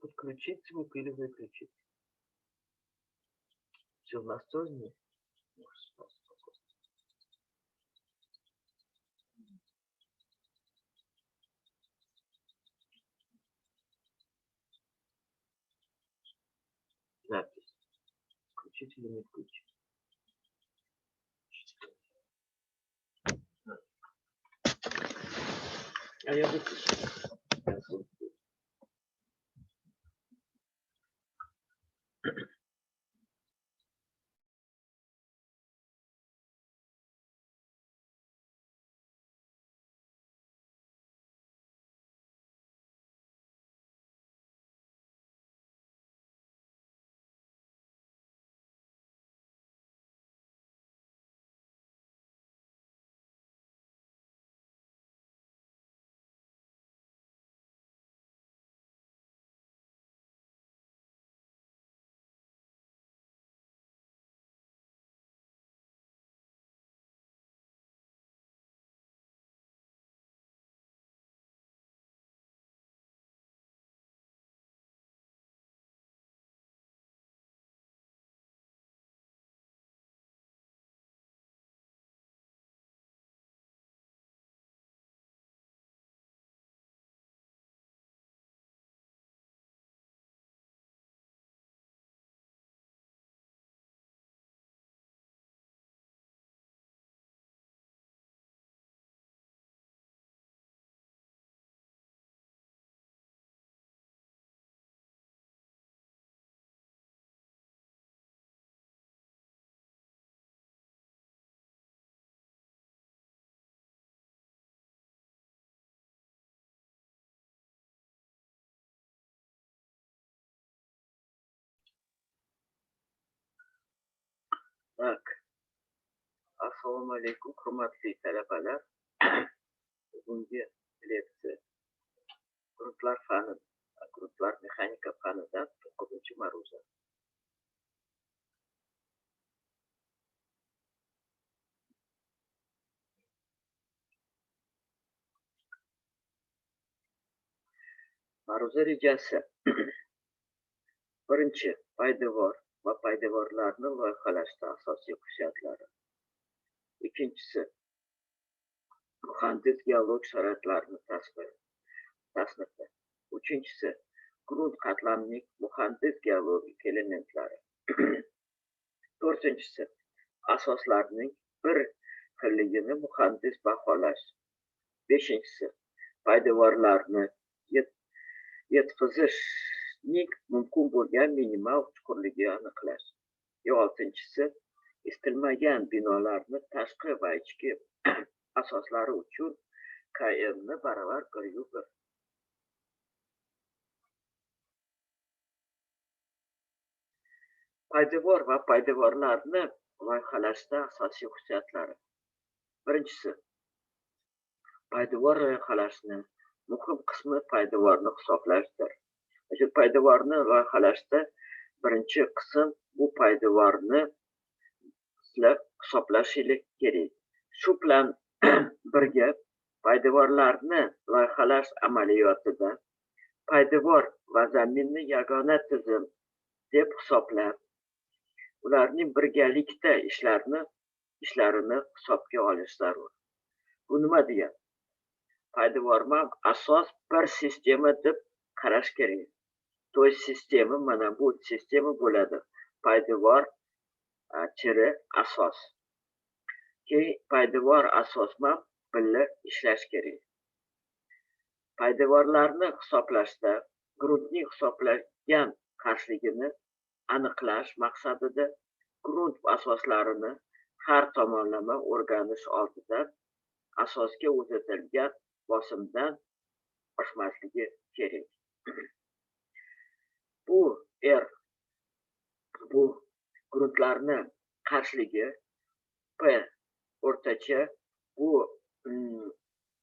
Подключить звук или выключить? Все в настроении? Запись. Включить или не включить? А я выключу. Так. Assalomu alaykum, hurmatli talabalar. Bugungi leksiya guruhlar mexanika fanidan 9-ma'ruza. Ma'ruza rejasi. Birinchi, poydevor va poydevorlarni loyihalashda asosiy xususiyatlari. Ikkinchisi, muhandis geolog sharoitlarini tasnifda. Uchinchisi, grunt qatlamining muhandis geologik elementlari. To'rtinchisi, asoslarning bir xilligini muhandis baholash. Beshinchisi, poydevorlarni yetkazishning mumkin bo'lgan minimal chuqurligini aniqlash. Oltinchisi, istilmagan binolarni tashqi va ichki asoslari uchun KMni baravar 1/1. Poydevor va poydevorlarni loyihalashda asosiy xususiyatlari. Birinchisi, poydevor loyihalashni muhim qismi paydevorni hisoblashdir. Paydevorni loyihalashda birinchi qism bu paydevorni hisoblashingiz kerak. Shu bilan birga paydevorlarni loyihalash amaliyotida paydevor va zaminni yagona tizim deb hisoblab, ularning birgalikda ishlarini hisobga olish zarur. Bu nima degani? Paydevorma asos bir sistema deb qarash kerak. To'y sistema mana bu sistema bo'ladi. Paydevor asos. Keyin paydevor asos bilan birga ishlash kerak. Paydevorlarni hisoblashda gruntning hisoblangan qarshiligini aniqlash maqsadida grunt asoslarini har tomonlama o'rganish oldidan asosga o'rnatilgan bosimdan oshmasligi kerak. Bu gruntlarni qarshiligi P o'rtacha, bu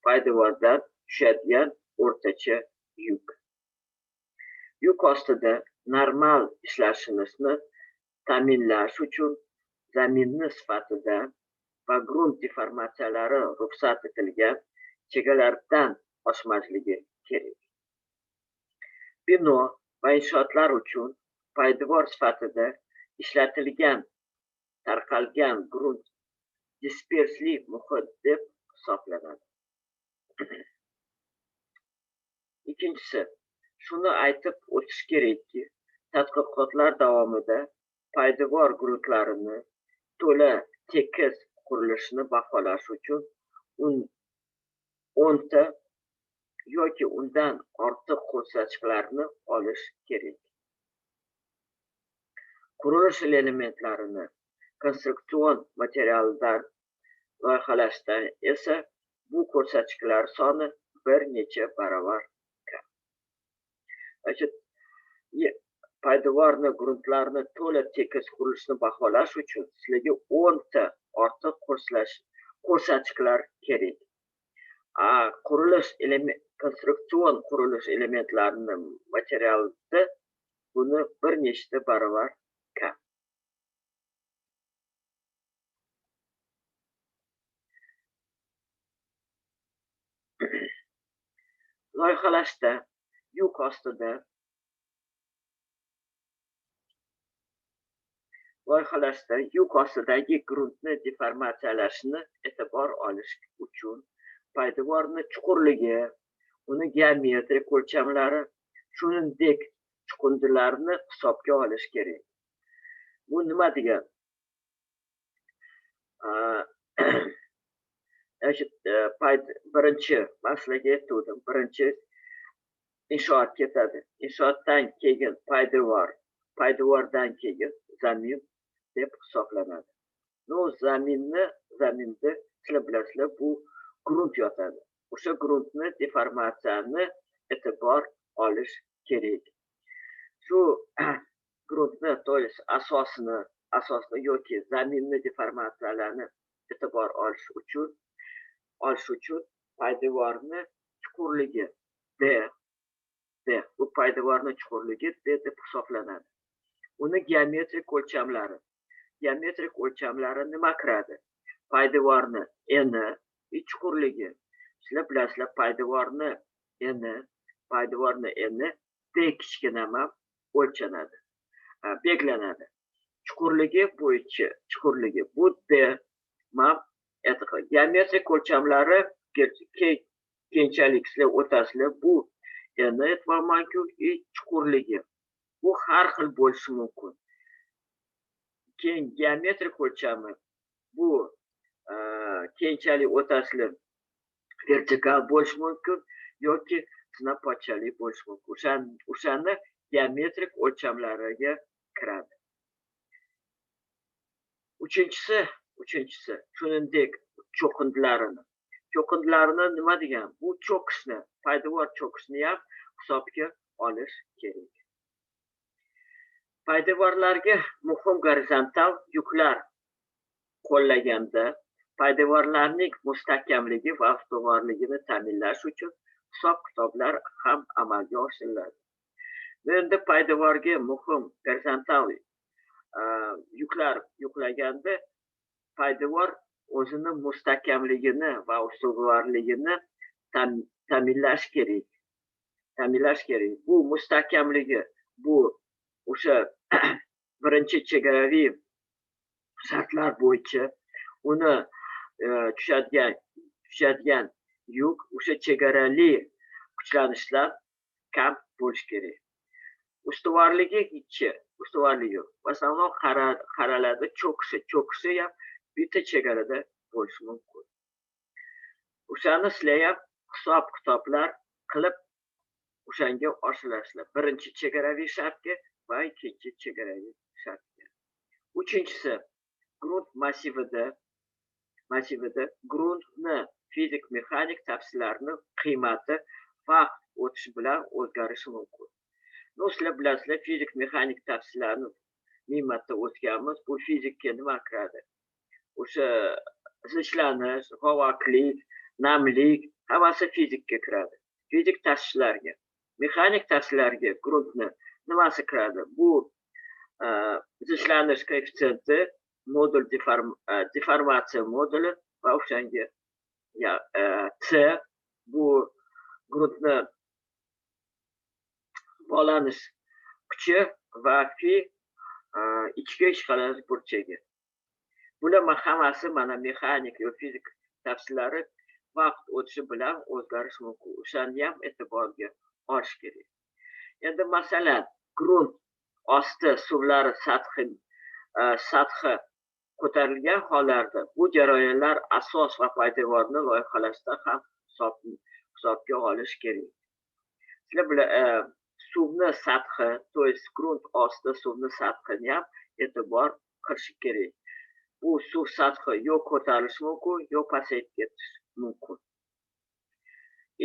paydevordan tushadigan o'rtacha yuk. Yuk ostida normal ishlashimizni ta'minlash uchun zaminni sifatida va grunt deformatsiyalari ruxsat etilgan chegaralardan oshmasligi kerak. Bino va inshootlar uchun poydevor sifatida ishlatilgan tarqalgan grunt dispersli muhit deb hisoblanadi. Ikkinchisi, shuni aytib o'tish kerakki, tadqiqotlar davomida poydevor gruntlarini to'la tekis qurilishini baholash uchun 10 ta yoki undan ortiq ko'rsatkichlarni olish kerak. Qurilish elementlarini konstruksion materialdan loyihalashda esa bu ko'rsatkichlar soni bir necha baravar kam. Poydevorni gruntlarni to'la tekis qurilishni baholash uchun sizlarga 10 ta ortiq ko'rsatkichlar kerak. Konstruksion qurilish elementlarini materialda buni bir nechta baravar kam. Loyihalashda yuk ostidagi gruntni deformatsiyalashini e'tibor olish uchun poydevorni chuqurligi, uni geometrik o'lchamlari, shuningdek chiqindilarni hisobga olish kerak. Bu nima degani? Birinchi masalaga aytdim. Birinchi inshoot ketadi. Inshootdan keyin poydevor, poydevordan keyin zamin deb hisoblanadi. Zaminda sizlar bilasizlar, bu grunt yotadi. O'sha gruntni deformatsiyani e'tibor olish kerak. Shu gruntni, to есть asosni yoki zaminni deformatsiyalarini e'tibor olish uchun poydevorni chuqurligi D, bu poydevorni chuqurligi D deb hisoblanadi. Uni geometrik o'lchamlari nima kiradi? Poydevorni eni, chuqurligi. Sizlar bilasizlar, poydevorni eni D kichkinama o'lchanadi, belgilanadi. Chuqurligi bo'yicha bu D geometrik o'lchamlari keyinchalik sizlar o'tasizlar. Bu eni aytmoqmanki, chuqurligi bu har xil bo'lishi mumkin. Keyin geometrik o'lchami bu keyinchalik o'tasizlar vertikal bo'lishi mumkin yoki zinapochchali bo'lishi mumkin. O'shani geometrik o'lchamlariga kiradi. Uchinchisi, shuningdek cho'qindilarini nima degan? Bu cho'kishni, poydevor cho'kishni ham hisobga olish kerak. Poydevorlarga muhim gorizontal yuklar qo'llaganda poydevorlarning mustahkamligi va ustuvorligini ta'minlash uchun hisob-kitoblar ham amalga oshiriladi. Endi poydevorga muhim gorizontal yuklar yuklaganda poydevor o'zini mustahkamligini va ustuvorligini ta'minlash kerak. Bu mustahkamligi bu o'sha birinchi chegaraviy shartlar bo'yicha uni tushadigan yuk o'sha chegarali kuchlanishlar kam bo'lishi kerak. Ustuvorligi v основном qaralarda cho'kishi ham bitta chegarada bo'lishi mumkin. O'shani sizlar ham hisob-kitoblar qilib o'shanga oshilasizlar. Birinchi chegaraviy shartga va ikkinchi chegaraviy shartga. Uchinchisi, grunt massivida gruntni fizik-mexanik tafsillarini qiymati vaqt o'tishi bilan o'zgarishi mumkin. Sizlar bilasizlar, fizik-mexanik tafsillarni ming marta o'tganmiz. Bu fizikka nima kiradi? O'sha zichlanish, havokilik, namlik, hammasi fizikka kiradi. Fizik tashishlarga, mexanik tashishlarga gruntni nimasi kiradi? Bu zichlanish koeffitsiyenti, modul deformatsiya moduli va o'shanga C, bu gruntni bog'lanish kuchi va fi ichki ishqalanish burchagi. Bular hammasi mana mexanik va fizik tafsillari vaqt o'tishi bilan o'zgarishi mumkin. O'shani ham e'tiborga olish kerak. Endi masalan, grunt osti suvlari sathi ko'tarilgan hollarda bu jarayonlar asos va poydevorni loyihalashda ham hisobga olish kerak. Sizlar bilan suvni sathi, to есть grunt osti suvni sathini ham e'tibor qilish kerak. Bu suv sathi yo ko'tarilishi mumkin, yo pasayib ketishi mumkin.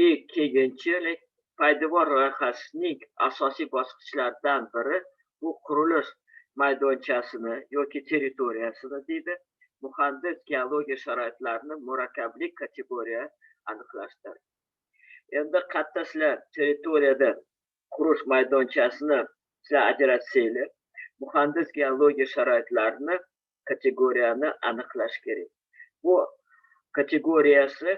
Ikkinchi, poydevor loyihasining asosiy bosqichlaridan biri bu qurilish maydonchasini yoki territoriyasini deydi. Muhandis geologiya sharoitlarini murakkablik kategoriya aniqlashdir. Endi qayerda sizlar territoriyada qurish maydonchasini sizlar ajratsanglar, muhandis geologiya sharoitlarini kategoriyani aniqlash kerak. Bu kategoriyasi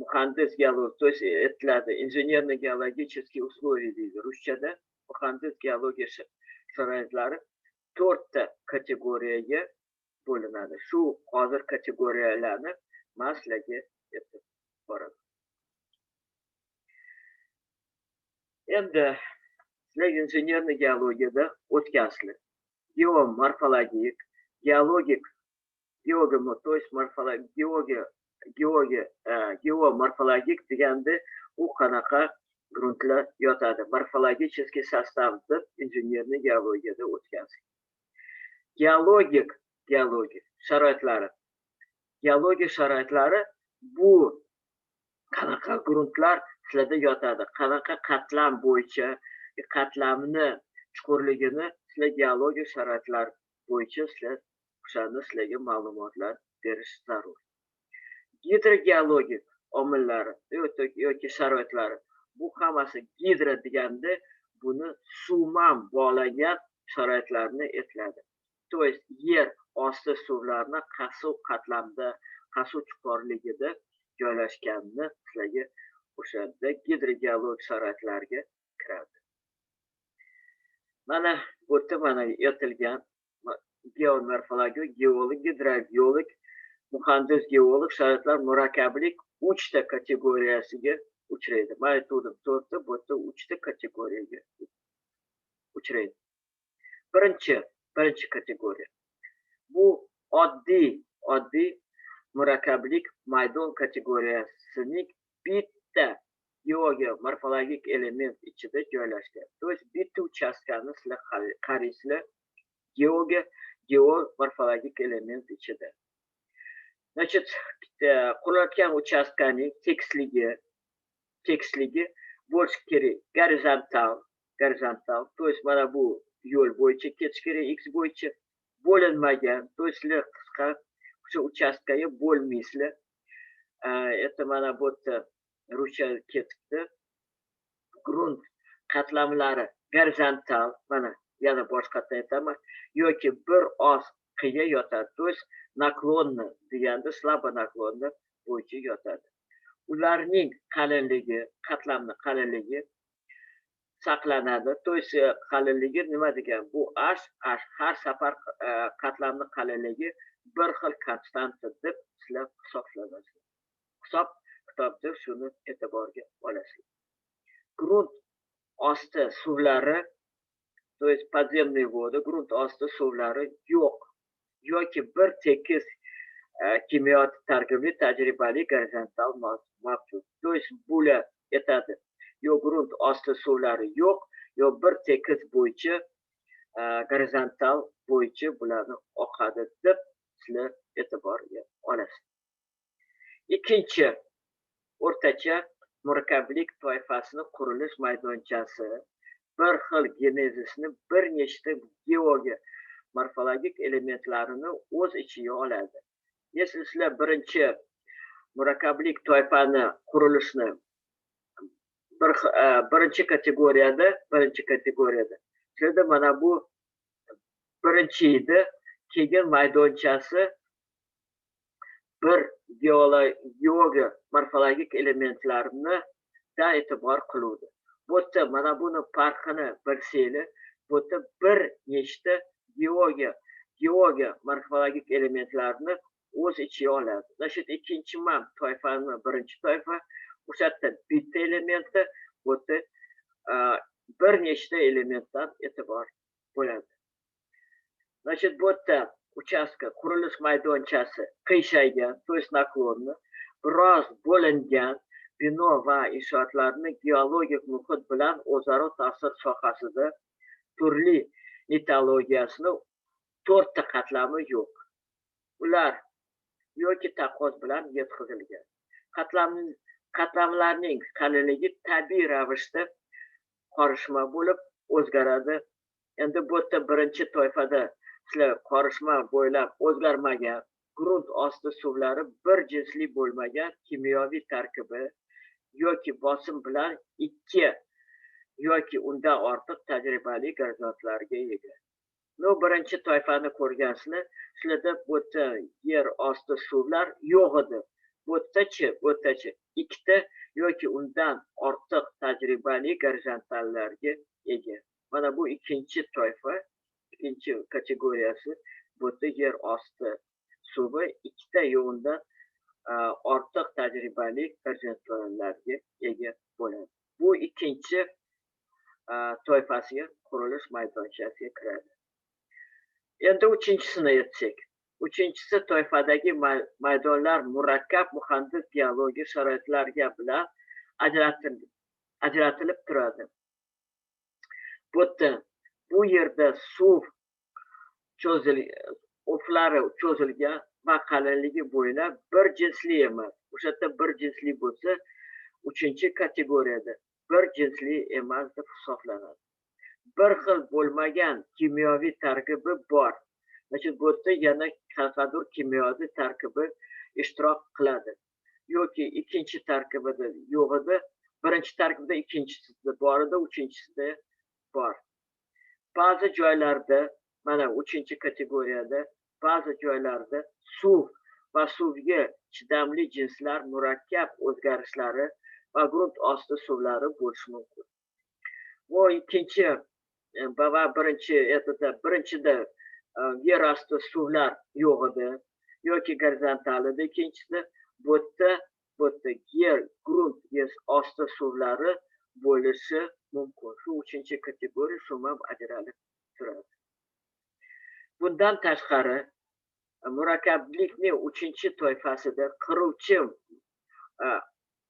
muhandis geolog, то есть aytiladi injenerno-geologические условия deydi ruschada. Muhandis geologiya sharoitlari 4 ta kategoriyaga bo'linadi. Shu hozir kategoriyalarni men sizlarga aytib boraman. Endi sizlar injenerniy geologiyada o'tgansizlar. Geomorfologik, geologik, то есть geomorfologik deganda u qanaqa gruntlar yotadi. Morfologicheskiy sostav deb injenerniy geologiyada o'tgansizlar. Geologik sharoitlari. Geologiya sharoitlari bu qanaqa gruntlar sizlarda yotadi, qanaqa qatlam bo'yicha, qatlamni chuqurligini sizlar geologiya sharoitlari bo'yicha sizlar o'shani sizlarga ma'lumotlar berish zarur. Gidrogeologik omillari yoki sharoitlari. Bu hammasi gidro deganda buni suvman bog'lagan sharoitlarni aytiladi. To есть yer osti suvlarni qasuv qatlamda, qasuv chuqurligida joylashganini sizlarga o'shanda gidrogeologik sharoitlarga kiradi. Mana bu yerda mana aytilgan geomorfologik, geolog, gidrogeolog, muhandis geolog sharoitlar murakkablik 3 ta kategoriyasiga uchraydi. Men aytdim 4 ta, bu yerda 3 ta kategoriyaga uchraydi. Birinchi kategoriya. Bu oddiy murakkablik maydon kategoriyasining bitta geomorfologik element ichida joylashgan. To есть bitta uchastkani sizlar qaraysizlar geomorfologik element ichida. Значит, qurilayotgan uchastkaning tekisligi bo'lishi kerak gorizontal, to есть mana bu yo'l bo'yicha ketish kerak, x bo'yicha bo'linmagan, to есть sizlar qisqa o'sha uchastkaga bo'lmaysizlar. Это mana bu yerda ruscha ketibdi. Grunt qatlamlari gorizontal, mana yana boshqatdan aytaman, yoki bir oz qiya yotadi. То есть naklonni deganda slabo naklonni bo'yicha yotadi. Ularning qalinligi, qatlamning qalinligi saqlanadi. To есть qalinligi nima degan? Bu h har safar qatlamning qalinligi bir xil konstanta deb sizlar hisoblaysiz. Hisob-kitobda shuni e'tiborga olasiz. Grunt osti suvlari, to есть подземные воды, grunt osti suvlari yo'q yoki bir tekis kimyo tarkibiy tajribali gorizontal mavjud. To есть bular aytadi, yo grunt osti suvlari yo'q, yo bir tekis bo'yicha gorizontal bo'yicha bularni oqadi deb sizlar e'tiborga olasiz. Ikkinchi o'rtacha murakkablik toifasini qurilish maydonchasi bir xil genezisni bir nechta geomorfologik elementlarini o'z ichiga oladi. Если sizlar birinchi murakkablik toifani qurilishni birinchi kategoriyada sizlarda mana bu birinchi edi, keyin maydonchasi bir geomorfologik elementlarni da e'tibor qiluvdi. Bu yerda mana buni farqini bilsanglar, bu bu yerda bir nechta geologiya morfologik elementlarni o'z ichiga oladi. Mana shu ikkinchi toifani birinchi toifa o'sha yerda bitta elementi, bu yerda bir nechta elementdan e'tibor bo'ladi. Mana shu bu yerda uchastka qurilish maydonchasi qiyshaygan, to есть naklonni, biroz bo'lingan bino va inshootlarni geologik muhit bilan o'zaro ta'sir sohasida turli metallurgiyasini 4 ta qatlami yo'q. Ular yoki taqqos bilan yetkazilgan. Qatlamlarning qalinligi tabiiy ravishda qorishma bo'lib o'zgaradi. Endi bu yerda birinchi toifada sizlar qorishma bo'ylab o'zgarmagan, grunt osti suvlari bir jinsli bo'lmagan kimyoviy tarkibi yoki bosim bilan 2 yoki undan ortiq tajribali gorizontllarga ega. Birinchi toifani ko'rgansizlar, sizlarda bu yerda yer osti suvlar yo'q edi. Bu yerdachi 2 ta yoki undan ortiq tajribali gorizontallarga ega. Mana bu ikkinchi toifa, ikkinchi kategoriyasi. Bu yerda yer osti suvi 2 ta yo'nda ortiq tajribali gorizontallarga ega bo'ladi. Bu ikkinchi toifasiga qurilish maydonchasiga kiradi. Endi uchinchisini aytsak. Uchinchisi toifadagi maydonlar murakkab muhandis geologik sharoitlarga bilan ajratilib turadi. Bu yerda suv o'flari cho'zilgan va qalinligi bo'ylab bir jinsli emas. O'sha yerda bir jinsli bo'lsa, uchinchi kategoriyada bir jinsli emas deb hisoblanadi. Bir xil bo'lmagan kimyoviy tarkibi bor. Mana bu yerda yana qanaqadir kimyoviy tarkibi ishtirok qiladi. Yoki ikkinchi tarkibida yo'q edi, birinchi tarkibda ikkinchisida bor edi, uchinchisida bor. Ba'zi joylarda, mana 3-kategoriyada, ba'zi joylarda suv va suvga chidamli jinslar murakkab o'zgarishlari va grunt osti suvlari bo'lishi mumkin. Bu ikkinchi va birinchida yer osti suvlar yo'q edi yoki gorizontal edi. Ikkinchisida bu yerda yer osti suvlari bo'lishi mumkin. Shu 3-kategoriya shu ham ajralib turadi. Bundan tashqari, murakkablikning 3-toifasida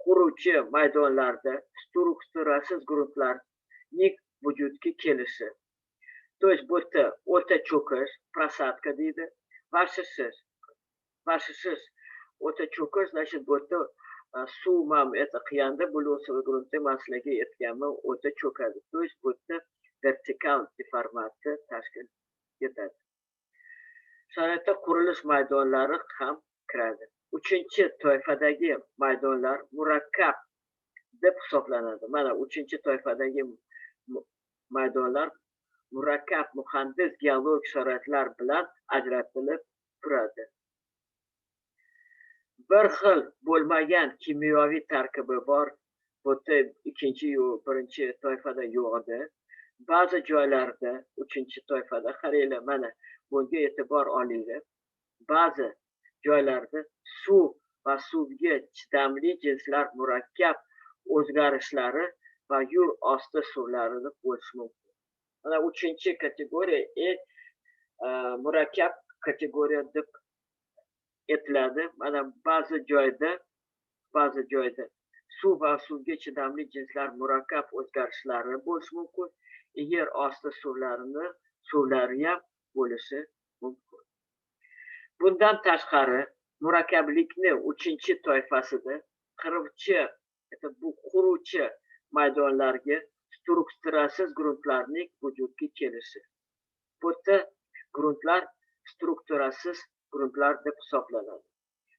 quruvchi maydonlarda strukturasiz gruntlarning vujudga kelishi. To есть bu yerda o'ta cho'kish, prosadka deydi, vashishish, o'ta cho'kish, значит, bu yerda suv ham qiyanda bo'lsa, gruntda maslaga etganmi, o'ta cho'kadi. To есть bu yerda vertikal deformatsiya tashkil etadi. Sharoitda qurilish maydonlari ham kiradi. 3-toifadagi maydonlar murakkab deb hisoblanadi. Mana 3-toifadagi maydonlar murakkab muhandis geologik sharoitlar bilan ajratilib turadi. Bir xil bo'lmagan kimyoviy tarkibi bor. Bu birinchi toifada yo'q edi. Ba'zi joylarda 3-toifada qaranglar, mana bunga e'tibor olinglar. Ba'zi joylarda suv va suvga chidamli jinslar murakkab o'zgarishlari va yer osti suvlarini bo'lishi mumkin. Mana 3-kategoriya murakkab kategoriya deb etiladi. Mana ba'zi joyda suv va suvga chidamli jinslar murakkab o'zgarishlari bo'lishi mumkin. Yer osti suvlari ham bo'lishi mumkin. Bundan tashqari, murakkablikning 3-toifasida quruvchi maydonlarga strukturasiz gruntlarning vujudga kelishi. Bu yerda gruntlar strukturasiz gruntlar deb hisoblanadi.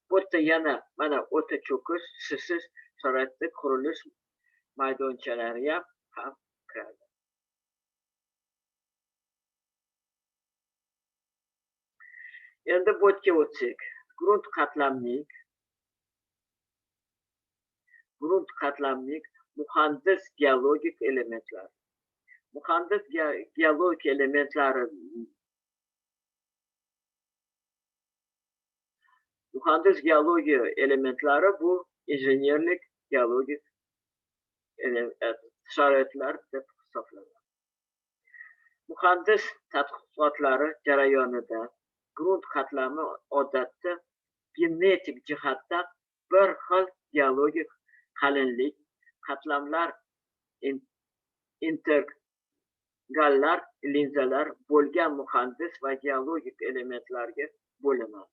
Bu yerda yana mana o'ta cho'kish, shishish sharoitda qurilish maydonchalari ham kiradi. Endi bu yerga o'tsak, grunt qatlamning muhandis geologik elementlar. muhandis geologik elementlari muhandis geologiya elementlari bu injenerlik geologik sharoitlar deb hisoblanadi. Muhandis tadqiqotlari jarayonida grunt qatlami odatda genetik jihatdan bir xil geologik qalinlik qatlamlar intergallar linzalar bo'lgan muhandis va geologik elementlarga bo'linadi.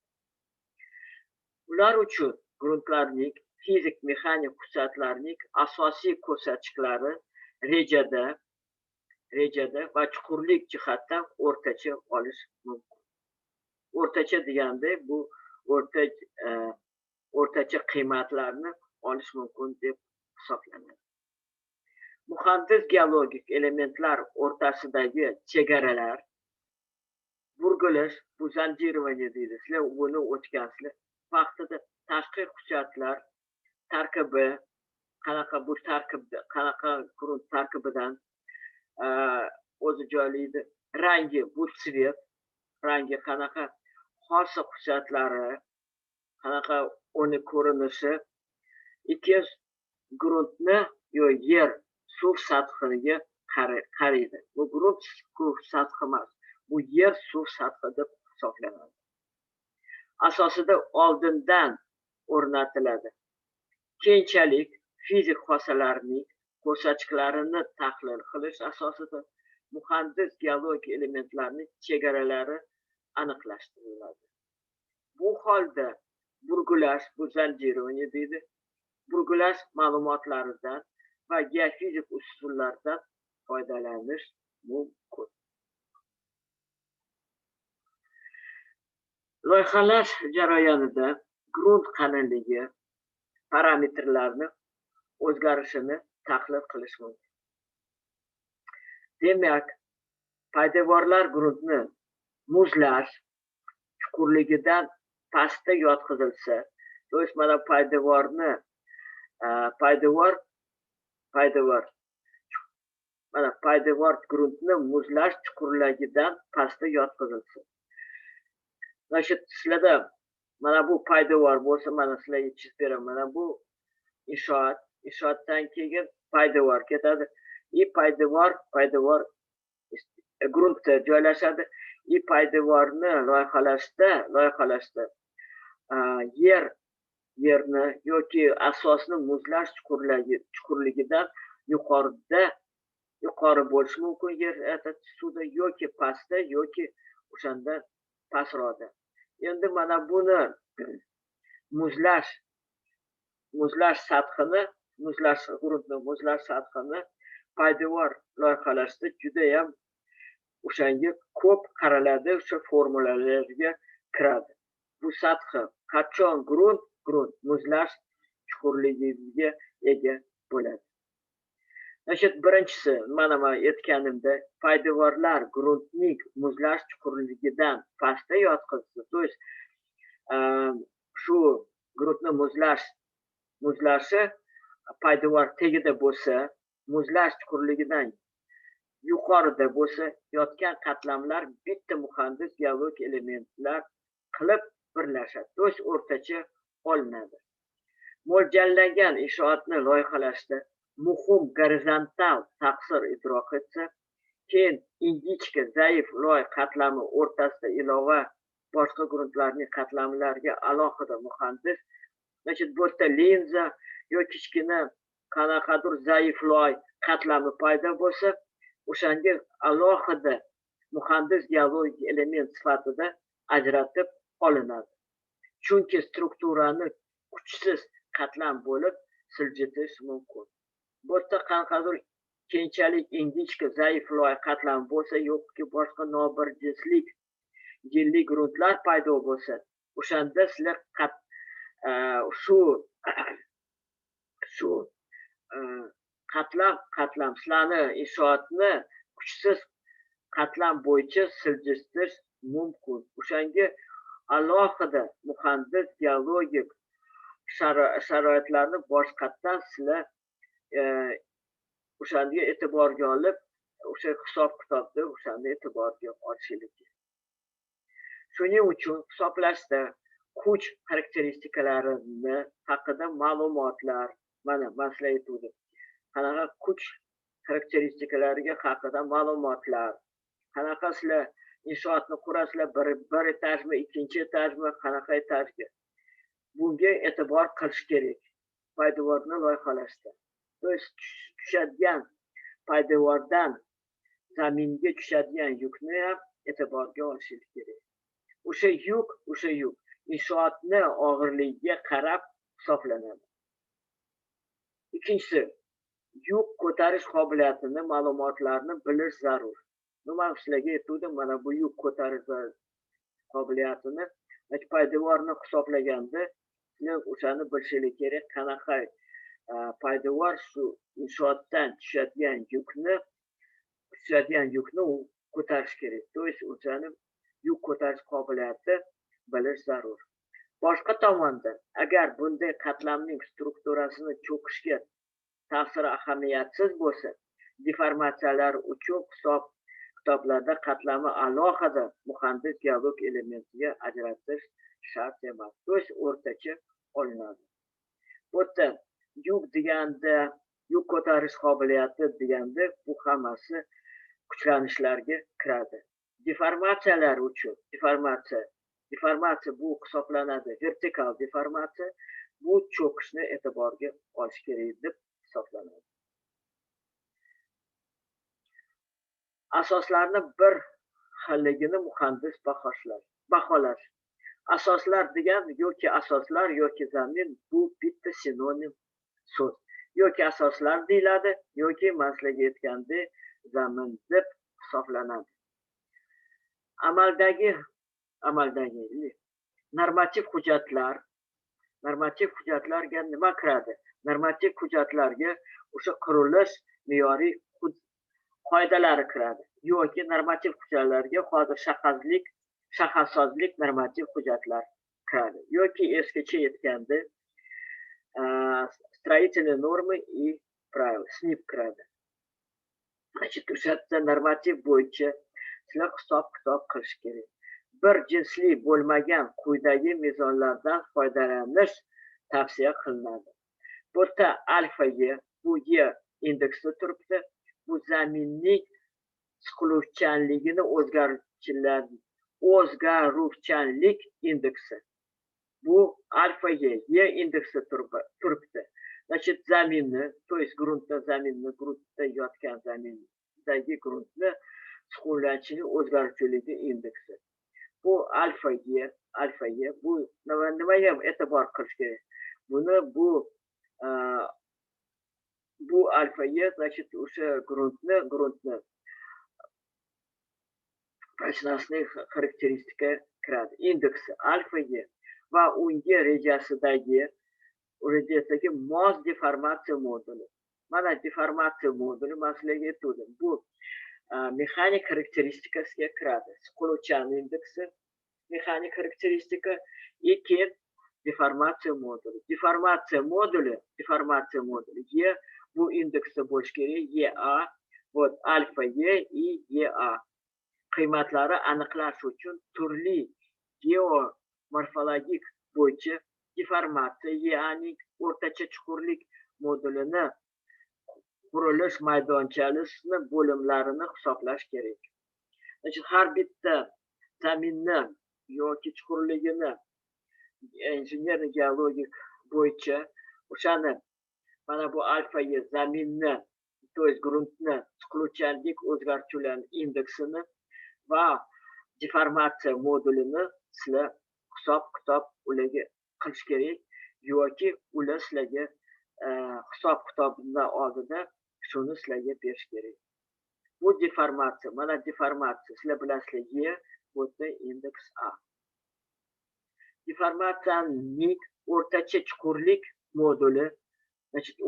Ular uchun gruntlarning fizik mexanik xususiyatlarining asosiy ko'rsatkichlari rejada va chuqurlik jihatdan o'rtacha olish mumkin. O'rtacha deganda bu o'rtacha qiymatlarni olish mumkin deb hisoblanadi. Muhandis geologik elementlar o'rtasidagi chegaralar burgilish, bu zanjirovание deydi. Sizlar buni o'tgansizlar. Vaqtida tashqi xususiyatlar tarkibi qanaqa grunt tarkibidan o'zi joylaydi. Rangi bu svet, rangi qanaqa xos xususiyatlari, qanaqa uni ko'rinishi, ikkinchi gruntni yer suv sathiga qaraydi. Bu grunt suv sathi emas, bu yer suv sathi deb hisoblanadi. Asosida oldindan o'rnatiladi. Keyinchalik fizik xosalarning ko'rsatkichlarini tahlil qilish asosida muhandis geologik elementlarning chegaralari aniqlashtiriladi. Bu holda burgulash, bu zanjirovание deydi, burgulash ma'lumotlaridan va geofizik usullardan foydalanish mumkin. Loyihalash jarayonida grunt qalinligi parametrlarini o'zgarishini tahlil qilish mumkin. Demak, poydevorlar gruntni muzlash chuqurligidan pastga yotqizilsa, do'st mana poydevor gruntni muzlash chuqurligidan pastga yotqizilsa. Sizlarda mana bu poydevor bo'lsa, mana sizlarga chizib beraman. Mana bu inshootdan keyin poydevor ketadi. Poydevor gruntda joylashadi. Poydevorni loyihalashda yerni yoki asosni muzlash chuqurligidan yuqori bo'lishi mumkin yer suvda yoki pastda yoki o'shanda pastroqda. Endi mana buni gruntni muzlash sathini poydevor loyihalashda juda ham o'shanga ko'p qaraladi, o'sha formulalarga kiradi. Bu sathi qachon grunt muzlash chuqurligiga ega bo'ladi. Birinchisi, mana aytganimda, poydevorlar gruntning muzlash chuqurligidan pastga yotqizsa, to есть shu gruntni muzlashi poydevor tagida bo'lsa, muzlash chuqurligidan yuqorida bo'lsa, yotgan qatlamlar bitta muhandis geologik elementlar qilib birlashadi. To есть o'rtacha olinadi. Mo'ljallangan inshootni loyihalashda muhim gorizontal taqsir idrok etsa, keyin ingichka zaif loy qatlami o'rtasida ilova boshqa gruntlarning qatlamlariga alohida muhandis, bu yerda linza yoki kichkina qanaqadir zaif loy qatlami paydo bo'lsa, o'shanga alohida muhandis geologik element sifatida ajratib olinadi. Chunki strukturani kuchsiz qatlam bo'lib siljitish mumkin. Bu yerda qanaqadir keyinchalik ingichka zaif loy qatlam bo'lsa yoki boshqa nobir jinli gruntlar paydo bo'lsa, o'shanda sizlar shu qatlam sizlarni inshootni kuchsiz qatlam bo'yicha siljitish mumkin. O'shanga alohida muhandis geologik sharoitlarni boshqatdan sizlar o'shanga e'tiborga olib o'sha hisob-kitobda o'shani e'tiborga olishlik. Shuning uchun hisoblashda kuch xarakteristikalarni haqida ma'lumotlar, mana sizlar aytdim. Qanaqa kuch xarakteristikalariga haqida ma'lumotlar, qanaqa sizlar inshootni qurasizlar, bir etajmi, ikkinchi etajmi, qanaqa etajga. Bunga e'tibor qilish kerak. Poydevorni loyihalashda. Tushadigan poydevordan zaminga tushadigan yukni ham e'tiborga olish kerak. O'sha yuk inshootni og'irligiga qarab hisoblanadi. Ikkinchisi, yuk ko'tarish qobiliyatini, ma'lumotlarni bilish zarur. Nima sizlarga aytdim, mana bu yuk ko'tarish qobiliyatini poydevorni hisoblaganda sizlar o'shani bilishingiz kerak, qanaqa poydevor shu inshootdan tushadigan yukni u ko'tarish kerak. To есть o'shani yuk ko'tarish qobiliyati bilish zarur. Boshqa tomondan, agar bunday qatlamning strukturasini cho'kishga ta'siri ahamiyatsiz bo'lsa, deformatsiyalar uchun hisob-kitoblarda qatlamni alohida muhandis geolog elementiga ajratish shart emas. To есть o'rtacha olinadi. Bu yerda yuk deganda, yuk ko'tarish qobiliyati deganda bu hammasi kuchlanishlarga kiradi. Deformatsiyalar uchun deformatsiya bu hisoblanadi. Vertikal deformatsiya bu cho'kishni e'tiborga olish kerak deb hisoblanadi. Asoslarni bir xilligini muhandis baholash. Asoslar degan yoki asoslar yoki zamin bu bitta sinonim so'z. Yoki asoslar deyiladi, yoki maslaga aytgandek zamin deb hisoblanadi. Amaldagi normativ hujjatlarga nima kiradi? Normativ hujjatlarga o'sha qurilish me'yoriy qoidalari kiradi. Yoki normativ hujjatlarga hozir shaharsozlik normativ hujjatlar kiradi. Yoki eskicha aytganda строительные нормы и правила, SNIP kiradi. Значит, o'sha normativ bo'yicha sizlar hisob-kitob qilish kerak. Bir jinsli bo'lmagan quyidagi mezonlardan foydalanish tavsiya qilinadi. Bu yerda alfa Y, bu Y indeksi turibdi. Bu zaminning siqiluvchanligini o'zgaruvchanlik indeksi. Bu alfa Y indeksi turibdi. Значит, zaminni, то есть gruntda yotgan zamindagi gruntni siqiluvchanlik o'zgaruvchanligi indeksi. Bu alfa Y, bu nimaga e'tibor qilish kerak? Bu alfa Y, значит, o'sha gruntni прочностный xarakteristika kiradi. Indeksi alfa Y va unga rejasidagi mos deformatsiya moduli. Mana deformatsiya moduli masalaga aytdim. Bu mexanik xarakteristikasiga kiradi. Siqiluvchanlik indeksi, mexanik xarakteristika, keyin deformatsiya moduli. Deformatsiya moduli Y bu indeksda bo'lishi kerak. YA, вот alfa Y и YA qiymatlari aniqlash uchun turli geomorfologik bo'yicha deformatsiya ya'ni o'rtacha chuqurlik modulini qurilish maydonchasini bo'limlarini hisoblash kerak. Har bitta zaminni yoki chuqurligini injener geologik bo'yicha o'shani mana bu alfa Y zaminni, to есть gruntni siqiluvchanlik o'zgaruvchanlik indeksini va deformatsiya modulini sizlar hisob-kitob ularga qilish kerak yoki ular sizlarga hisob-kitobdan oldida shuni sizlarga berish kerak. Bu deformatsiya, mana deformatsiya sizlar bilasizlar Y bu indeks A. Deformatsiyaning o'rtacha chuqurlik moduli,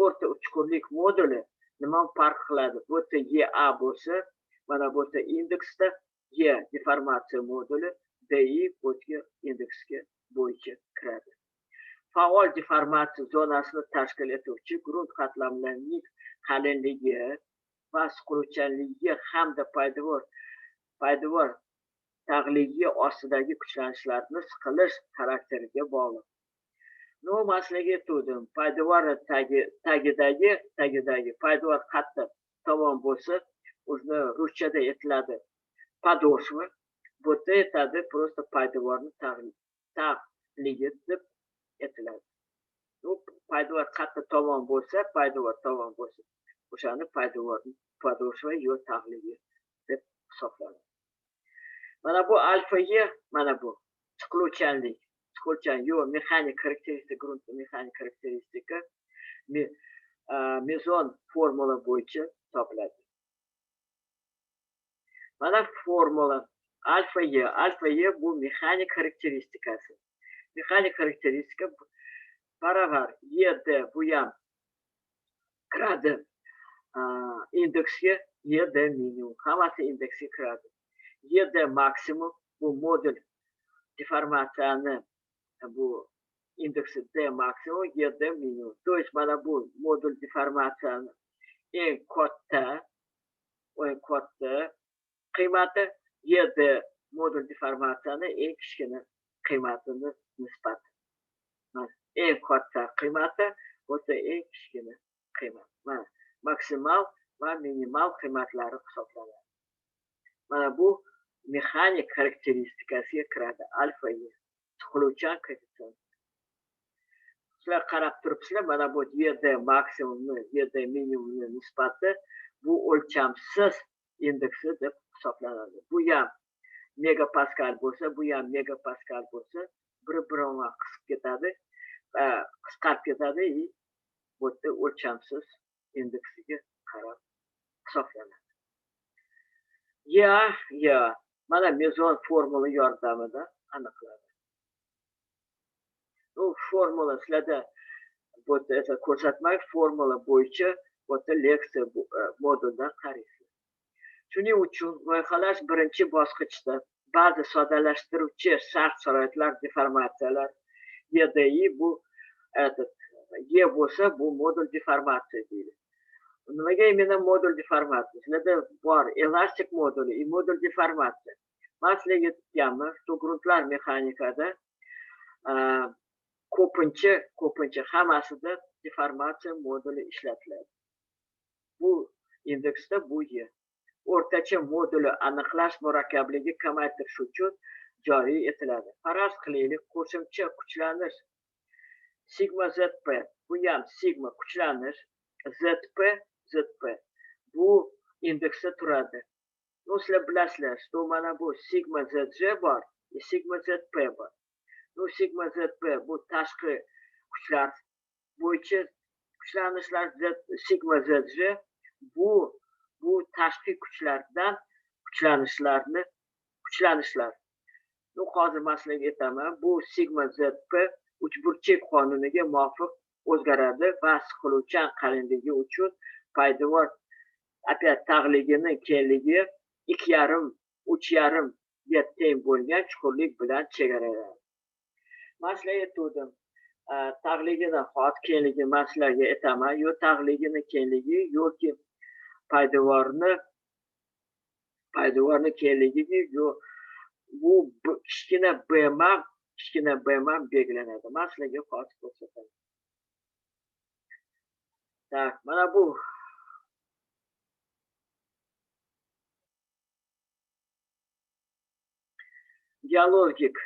o'rta chuqurlik moduli nima farq qiladi? Bu YA bo'lsa, mana bu indeksda Y deformatsiya moduli DI bo'yicha indeksga bo'yicha kiradi. Faol deformatsiya zonasini tashkil etuvchi grunt qatlamlarining qalinligi va siqiluvchanligi hamda poydevor tagligi ostidagi kuchlanishlarni siqilish xarakteriga bog'liq. No, maslaga aytdim. Poydevor tagidagi poydevor qattiq tomon bo'lsa, o'zini ruschada aytiladi подошва. Bu yerda aytadi просто poydevorni tagligi deb aytiladi. Bu poydevor qattiq tomon bo'lsa, o'shani подошва yo tagligi deb hisoblanadi. Mana bu alfa Y, mana bu siqiluvchanlik. Yo mexanik xarakteristika, grunt mexanik xarakteristika mezon formula bo'yicha topiladi. Mana formula alfa Y bu mexanik xarakteristikasi. Mexanik xarakteristika baravar YD bu ham kiradi indeksga, YD minimum, hammasi indeksga kiradi. YD maksimum bu modul deformatsiyani bu indeksi D maksimum, YD minimum. То есть mana bu modul deformatsiyani eng katta qiymati YD modul deformatsiyani eng kichkina qiymatini nisbati. Eng katta qiymati bo'lsa eng kichkina qiymat. Mana maksimal va minimal qiymatlari hisoblanadi. Mana bu mexanik xarakteristikasiga kiradi alfa Y. Siqiluvchan koeffitsient. Sizlar qarab turibsizlar, mana bu YD maksimumni, YD minimumni nisbati bu o'lchamsiz indeksi deb hisoblanadi. Bu ham megapaskal bo'lsa, bu ham megapaskal bo'lsa, bir-birini qisqarib ketadi, bu yerda o'lchamsiz indeksiga qarab hisoblanadi. Ya, mana mezon formula yordamida aniqladi. Bu formula sizlarda bu yerda ko'rsatmak formula bo'yicha bu yerda leksiya moduldan qaraysiz. Shuning uchun loyihalash birinchi bosqichda ba'zi soddalashtiruvchi shart-sharoitlar, deformatsiyalar YDI bu Y bo'lsa bu modul deformatsiya deydi. Nimaga imенно modul deformatsiya? Sizlarda bor elastik moduli, modul deformatsiya. Men sizlarga aytganman, shu gruntlar mexanikada ko'pincha hammasida deformatsiya moduli ishlatiladi. Bu indeksda bu Y. O'rtacha moduli aniqlash murakkabligi kamaytirish uchun joriy etiladi. Faraz qilaylik, qo'shimcha kuchlanish sigma ZP, bu ham sigma kuchlanish ZP bu indeksda turadi. Sizlar bilasizlar, mana bu sigma ZJ bor, sigma ZP bor. Sigma ZP bu tashqi kuchlar bo'yicha kuchlanishlar, sigma ZJ bu tashqi kuchlardan kuchlanishlar. Hozir men sizlarga aytaman, bu sigma ZP uchburchak qonuniga muvofiq o'zgaradi va siqiluvchan qalinligi uchun poydevor tagligini kengligi 2,5-3,5 ga teng bo'lgan chuqurlik bilan chegaralanadi. Men sizlarga aytdim, tagligini hozir kengligi men sizlarga aytaman, yo tagligini kengligi yoki poydevor kengligi bu kichkina bman belgilanadi. Men sizlarga hozir ko'rsataman. Tak, mana bu geologik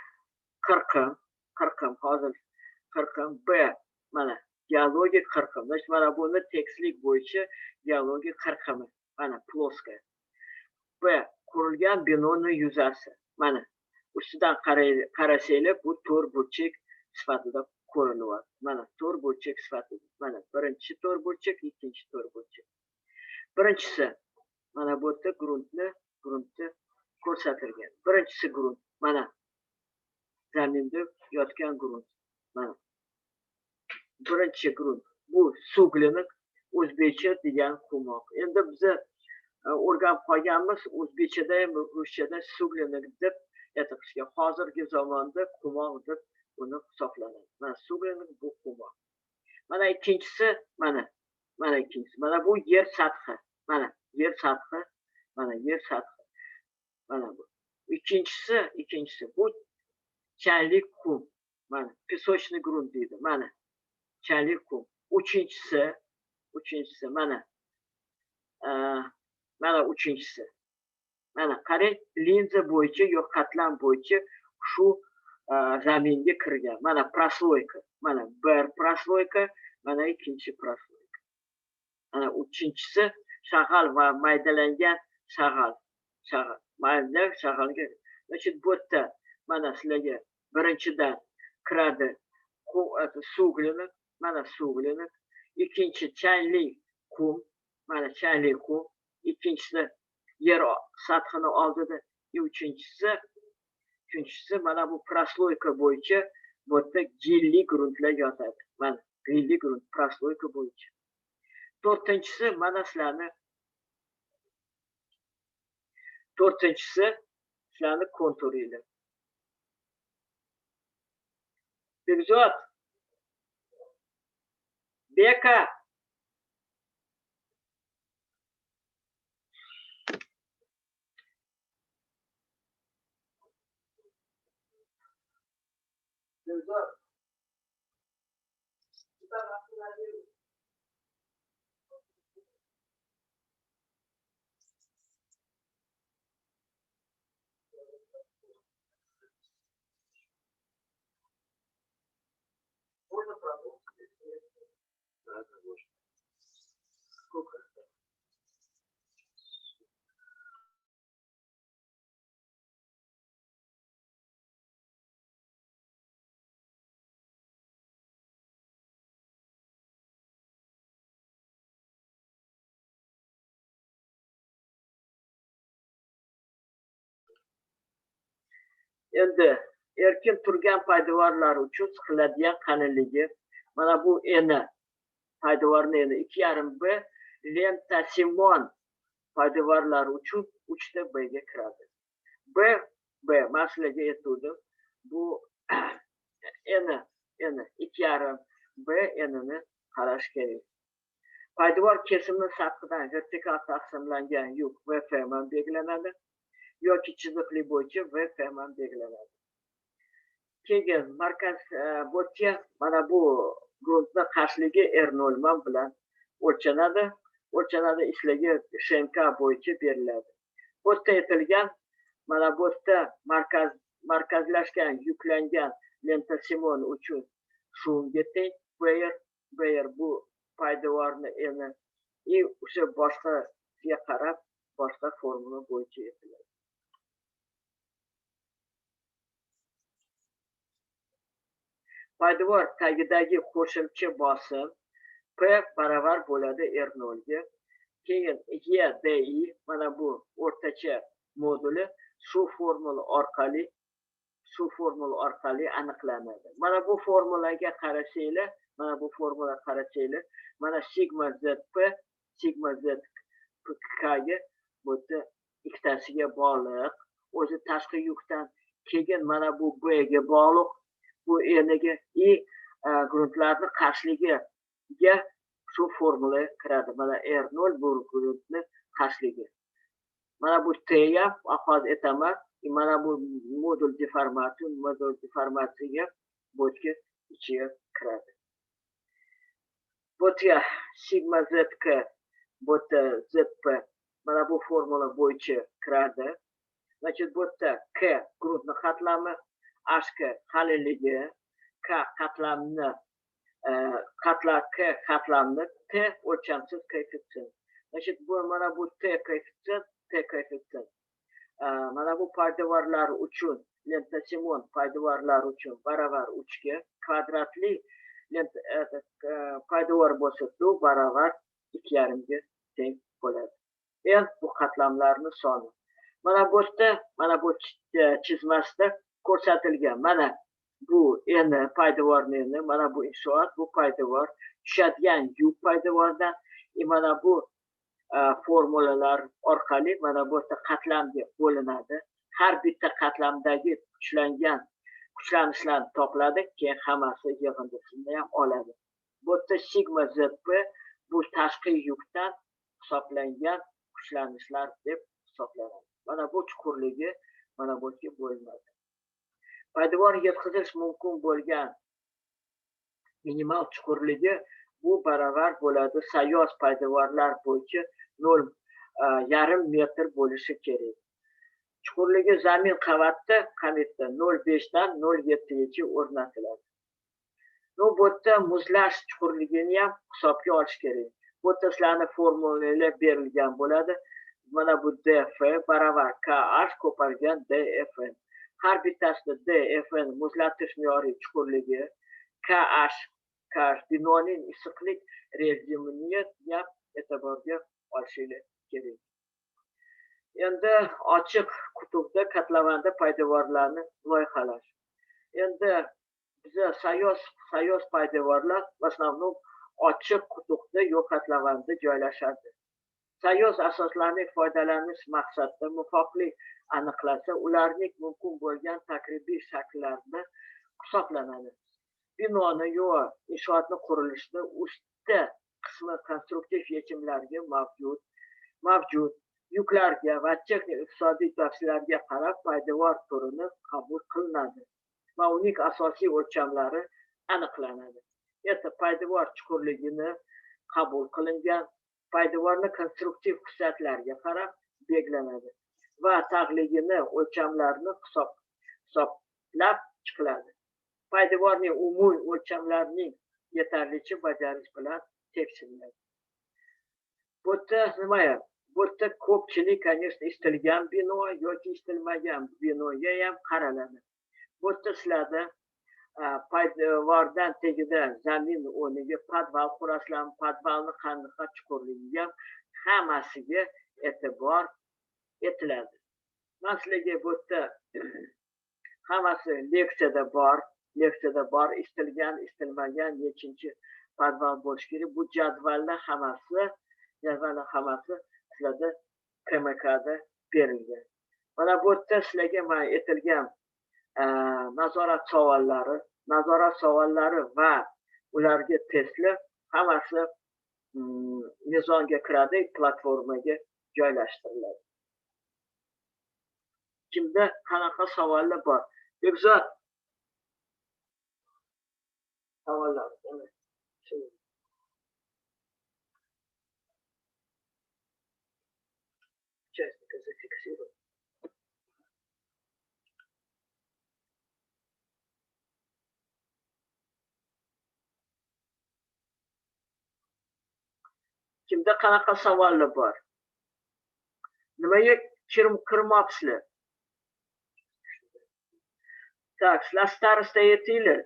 qirqim hozir qirqim B, mana geologik qirqim. Mana buni tekislik bo'yicha geologik qirqimi, mana ploskaya. B qurilgan binoning yuzasi. Mana ustidan qarasanglar bu to'rtburchak sifatida ko'rinyapti. Mana to'rtburchak sifatida. Mana birinchi to'rtburchak, ikkinchi to'rtburchak. Birinchisi mana bu yerda gruntni ko'rsatilgan. Birinchisi grunt. Mana zaminda yotgan grunt. Mana birinchi grunt. Bu suglenik, o'zbekcha degan qumoq. Endi biz o'rganib qolganmiz, o'zbekchada ham ruschada suglenik deb aytishga. Hozirgi zamonda qumoq deb uni hisoblanadi. Mana suglenik bu qumoq. Mana ikkinchisi, mana ikkinchisi. Mana bu yer sathi. mana yer sathi, mana yer sathi, mana bu. İkincisi bu changli kum, mana песочный grunt deydi, mana changli kum. Uchinchisi mana uchinchisi. Mana qarang, linza bo'yicha yo qatlam bo'yicha shu zaminga kirgan. Mana prosloyka, mana bir prosloyka, mana ikkinchi prosloyka. Mana uchinchisi shag'al va maydalangan shag'al. Mayda shag'alga. Значит, bu yerda mana sizlarga birinchidan kiradi suvg'linik, mana suvg'linik. Ikkinchi changli kum, mana changli kum. İkincisi yer sathini oldida, uchinchisi mana bu prosloyka bo'yicha bu yerda gilli gruntlar yotadi. Mana gilli grunt prosloyka bo'yicha. To'rtinchisi mana sizlarni konturinglar. Bekzod, Beka, Bekzod, endi erkin turgan poydevorlar uchun siqiladigan qalinligi mana bu eni, poydevorni eni 2,5 B, lenta Simon poydevorlari uchun 3 ta B ga kiradi. B men sizlarga aytdim. Bu eni 2,5 B enini qarash kerak. Poydevor kesimi sathidan vertikal taqsimlangan yuk VF belgilanadi. Yoki chiziqli bo'yicha VF belgilanadi. Keyin markaz bo'yicha mana bu gruntni qarshiligi R0 bilan o'lchanadi. Ishlagi SMK bo'yicha beriladi. Bu yerda aytilgan mana bu yerda markazlashgan yuklangan lenta Simon uchun shunga teng Bayer bu poydevorni eni o'sha boshqaga qarab boshqa formula bo'yicha aytiladi. Poydevor tagidagi qo'shimcha bosim P baravar bo'ladi R0 ga. Keyin GDI mana bu o'rtacha moduli shu formula orqali aniqlanadi. Mana bu formulaga qarasanglar, mana sigma ZP, sigma ZK ga bu yerda ikkitasiga bog'liq. O'zi tashqi yukdan keyin mana bu B ga bog'liq. Bu eniga gruntlarni qarshiligiga shu formula kiradi. Mana R0 bu gruntni qarshiligi. Mana bu T ham hozir aytaman. Mana bu modul deformatsiyaga bo'tga ichiga kiradi. Bo'tga sigma ZK, bo'tda ZP mana bu formula bo'yicha kiradi. Значит, bo'tda K gruntni qatlami, H qalinligi, K qatlamni T o'lchamsiz koeffitsient. Значит, bu mana bu T koeffitsient. Mana bu poydevorlar uchun lenta Simon poydevorlar uchun baravar 3 ga, kvadratli lenta poydevor bo'lsa, bu baravar 2,5 ga teng bo'ladi. Endi bu qatlamlarning soni. Mana bu yerda, mana bu chizmasida ko'rsatilgan. Mana bu eni poydevorni eni, mana bu inshoot, bu poydevor tushadigan yuk poydevordan, mana bu formulalar orqali mana bu yerda qatlamga bo'linadi. Har bitta qatlamdagi kuchlanishlar topiladi, keyin hammasi yig'indisini ham oladi. Bu yerda sigma ZP bu tashqi yukdan hisoblangan kuchlanishlar deb hisoblanadi. Mana bu chuqurligi mana bunga bo'linadi. Poydevor yetkazish mumkin bo'lgan minimal chuqurligi bu baravar bo'ladi sayoz poydevorlar bo'yicha 0,5 metr bo'lishi kerak. Chuqurligi zamin qavatda qametda 0,5 dan 0,7 gacha o'rnatiladi. Bu yerda muzlash chuqurligini ham hisobga olish kerak. Bu sizlarning formulalar berilgan bo'ladi. Mana bu df baravar kh ko'paygan dfn. Har bittasida dfn muzlatish me'yoriy chuqurligi, kh binoning issiqlik rejimini ham e'tiborga olishingiz kerak. Endi ochiq qutbda katlavanda poydevorlarni loyihalash. Endi biza sayoz poydevorlar в основном ochiq qutbda yo'q katlavanda joylashadi. Sayoz asoslarining foydalanish maqsadida muvofiqlik aniqlasa, ularning mumkin bo'lgan takribiy shakllarida hisoblanadi. Binoni yo'q inshootni qurilishida uchta qismi konstruktiv yechimlarga mavjud yuklarga va texnik iqtisodiy tavsiyalarga qarab poydevor turini qabul qilinadi va uning asosiy o'lchamlari aniqlanadi. Esa poydevor chuqurligini qabul qilingan poydevorning konstruktiv xususiyatlariga qarab belgilanadi va tagligini o'lchamlarini hisoblab chiqiladi. Poydevorning umumiy o'lchamlarining yetarlicha bajarish bilan tekshiriladi. Bu yerda ko'pchilik, конечно, istalgan bino yoki istalmagan binoga ham qaraladi. Bu yerda sizlarda poydevordan tagida zamin o'rniga podval qurasizlarmi, podvalni qanaqa chuqurligiga hammasiga e'tibor etiladi. Men sizlarga bu yerda hammasi leksiyada bor, istalgan, istalmagan nechinchi podval bo'lishi kerak. Bu jadvallar hammasi sizlarda KMKda berilgan. Mana bu yerda sizlarga men aytilgan nazorat savollari va ularga testlar hammasi mezonga kiradi, platformaga joylashtiriladi. Kimda qanaqa savollar bor? Bekzod savollar. Kimda qanaqa savollar bor? Nimaga kirmoqsizlar? Tak, sizlar starosta yetinglar.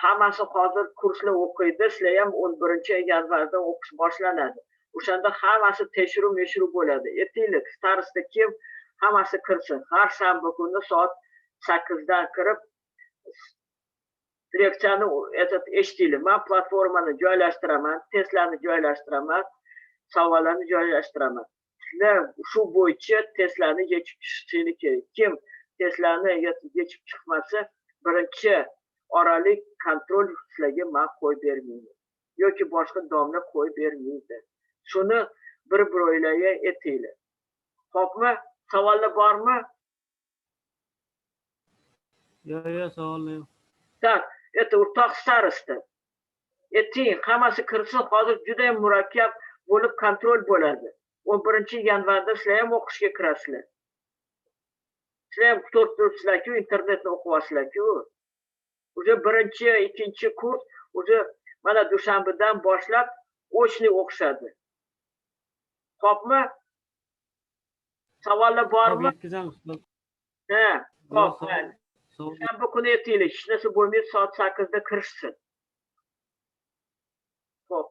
Hammasi hozir kurslar o'qiydi, sizlar ham 11-yanvardan o'qish boshlanadi. O'shanda hammasi tekshiruv bo'ladi. Yetinglar, starosta kim? Hammasi kirsin. Har shanba kuni soat 8 dan kirib direksiyani eshitinglar. Men platformani joylashtiraman, testlarni joylashtiraman, savollarni joylashtiraman. Sizlar shu bo'yicha testlarni yechib chiqishingiz kerak. Kim testlarni yechib chiqmasa, birinchi oralik kontrol sizlarga men qo'yib bermayman yoki boshqa domla qo'yib bermaydi. Shuni bir o'ylarga etinglar. Xo'pmi? Savollar bormi? Yo'q, savollar yo'q. Tak, o'rtoq starosta. Ayting, hammasi kirsin, hozir juda ham murakkab bo'lib kontrol bo'ladi. 11-yanvarda sizlar ham o'qishga kirasizlar. Sizlar ham turibsizlar-ku, internetni o'qiyapsizlar-ku. Уже birinchi, ikkinchi kurs, уже mana dushanbadan boshlab o'chli o'qishadi. Xo'pmi? Savollar bormi? Ha, xo'p. Shanba kuni aytinglar, hech narsa bo'lmaydi, soat 8 da kirishsin. Xo'p.